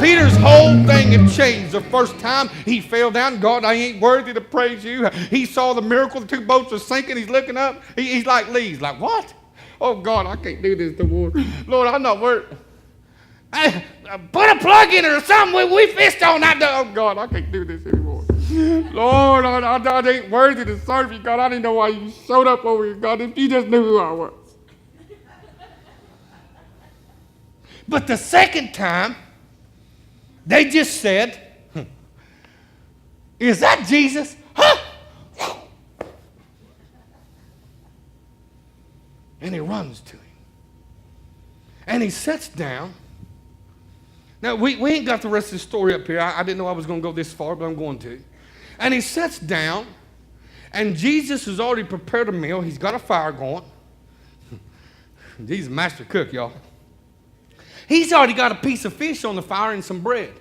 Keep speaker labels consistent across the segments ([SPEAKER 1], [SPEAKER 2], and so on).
[SPEAKER 1] Peter's whole thing had changed. The first time he fell down, God, I ain't worthy to praise you. He saw the miracle, the 2 boats were sinking. He's looking up. He's like Lee. He's like, what? Oh, God, I can't do this no more. Lord, I'm not worthy. Hey, put a plug in it or something. We fished on that. Oh, God, I can't do this anymore. Lord, I ain't worthy to serve you, God. I didn't know why you showed up over here, God. If you just knew who I was. But the second time, they just said, is that Jesus? Huh? And he runs to him. And he sits down. Now, we ain't got the rest of the story up here. I didn't know I was going to go this far, but I'm going to. And he sits down, and Jesus has already prepared a meal. He's got a fire going. He's a master cook, y'all. He's already got a piece of fish on the fire and some bread.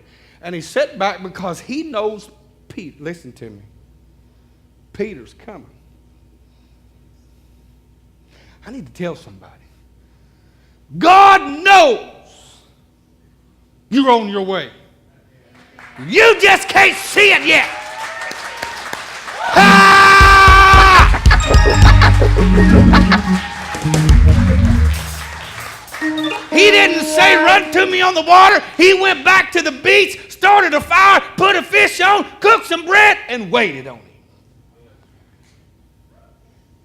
[SPEAKER 1] And he sat back because he knows Peter. Listen to me. Peter's coming. I need to tell somebody. God knows you're on your way. You just can't see it yet. He didn't say run to me on the water. He went back to the beach, started a fire, put a fish on, cooked some bread, and waited on him.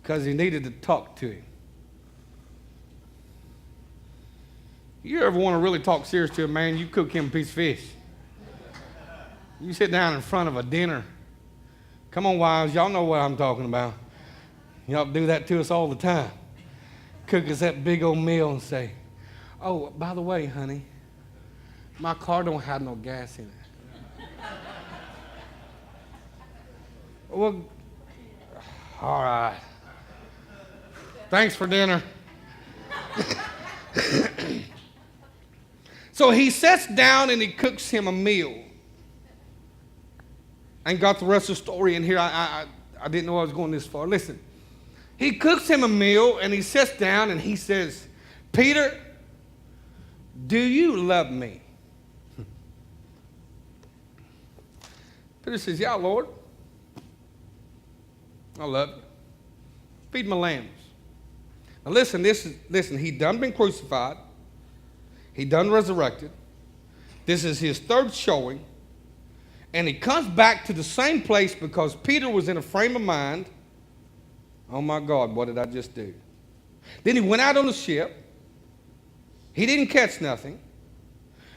[SPEAKER 1] Because he needed to talk to him. You ever want to really talk serious to a man, you cook him a piece of fish. You sit down in front of a dinner. Come on, wives, y'all know what I'm talking about. Y'all do that to us all the time. Cook us that big old meal and say, oh, by the way, honey, my car don't have no gas in it. Well, all right. Thanks for dinner. So he sits down and he cooks him a meal. I ain't got the rest of the story in here. I didn't know I was going this far. Listen, he cooks him a meal and he sits down and he says, Peter, do you love me? Peter says, yeah, Lord. I love you. Feed my lambs. Now listen, he done been crucified. He done resurrected. This is his third showing. And he comes back to the same place because Peter was in a frame of mind. Oh my God, what did I just do? Then he went out on the ship. He didn't catch nothing.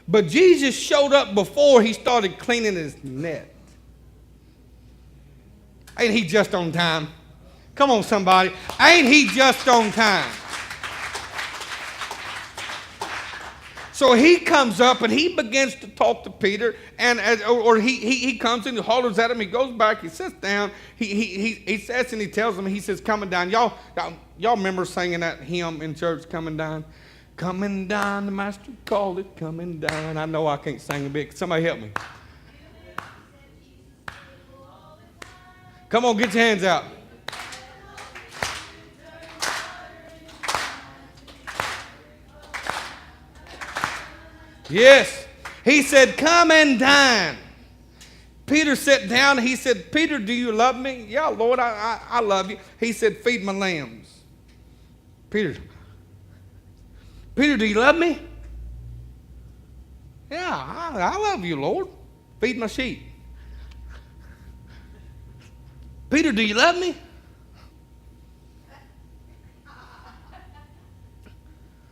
[SPEAKER 1] But Jesus showed up before he started cleaning his net. Ain't he just on time? Come on, somebody. Ain't he just on time? So he comes up and he begins to talk to Peter, or he comes and he hollers at him. He goes back, he sits down, he sits and he tells him, he says, coming down. Y'all remember singing that hymn in church, coming down? Coming down, the master called it, coming down. I know I can't sing a bit. Somebody help me. Come on, get your hands out. Yes. He said, come and dine. Peter sat down. He said, Peter, do you love me? Yeah, Lord, I love you. He said, feed my lambs. Peter, do you love me? Yeah, I love you, Lord. Feed my sheep. Peter, do you love me?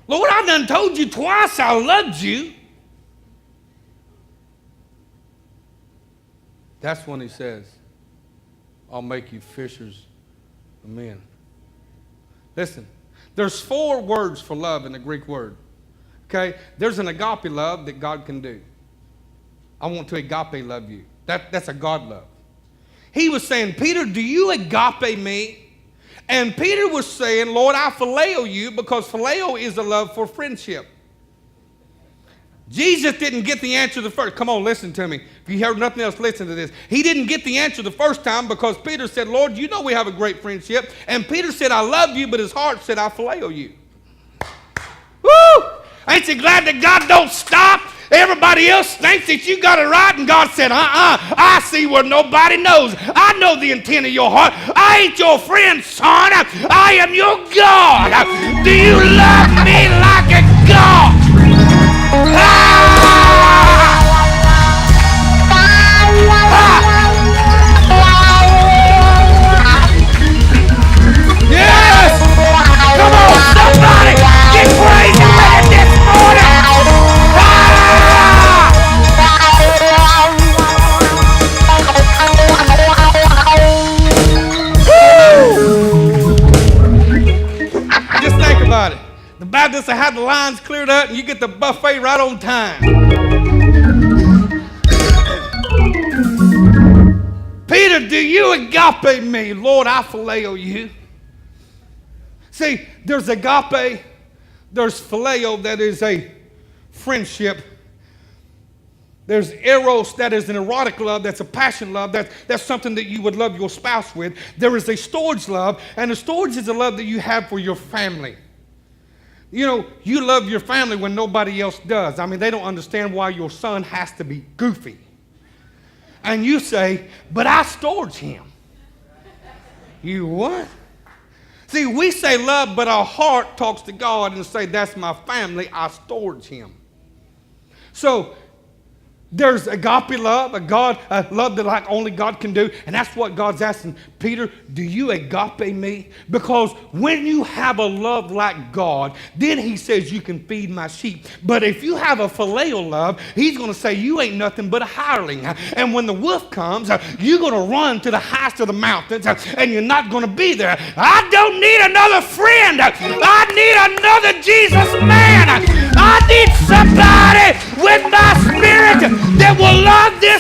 [SPEAKER 1] Lord, I done told you twice I loved you. That's when he says, I'll make you fishers of men. Listen, there's 4 words for love in the Greek word. Okay? There's an agape love that God can do. I want to agape love you. That's a God love. He was saying, Peter, do you agape me? And Peter was saying, Lord, I phileo you, because phileo is a love for friendship. Jesus didn't get the answer the first. Come on, listen to me. If you heard nothing else, listen to this. He didn't get the answer the first time because Peter said, Lord, you know we have a great friendship. And Peter said, I love you, but his heart said, I phileo you. Woo! Ain't you glad that God don't stop Everybody else thinks that you got it right, and God said, I see where nobody knows. I know the intent of your heart. I ain't your friend, son. I am your God. Do you love me like a God? Yes! Come on, somebody! Get crazy with it this morning! Just think about it. The Baptists will have the lines cleared up and you get the buffet right on time. Peter, do you agape me? Lord, I phileo you. See, there's agape, there's phileo, that is a friendship. There's eros, that is an erotic love, that's a passion love, that's something that you would love your spouse with. There is a storge love, and a storge is a love that you have for your family. You know, you love your family when nobody else does. I mean, they don't understand why your son has to be goofy. And you say, but I storge him. You what? See, we say love, but our heart talks to God and say, that's my family, I storge him. So, there's agape love, a love that like only God can do, and that's what God's asking. Peter, do you agape me? Because when you have a love like God, then he says you can feed my sheep. But if you have a phileo love, he's going to say you ain't nothing but a hireling. And when the wolf comes, you're going to run to the highest of the mountains, and you're not going to be there. I don't need another friend. I need another Jesus man. I need somebody with my spirit that will love this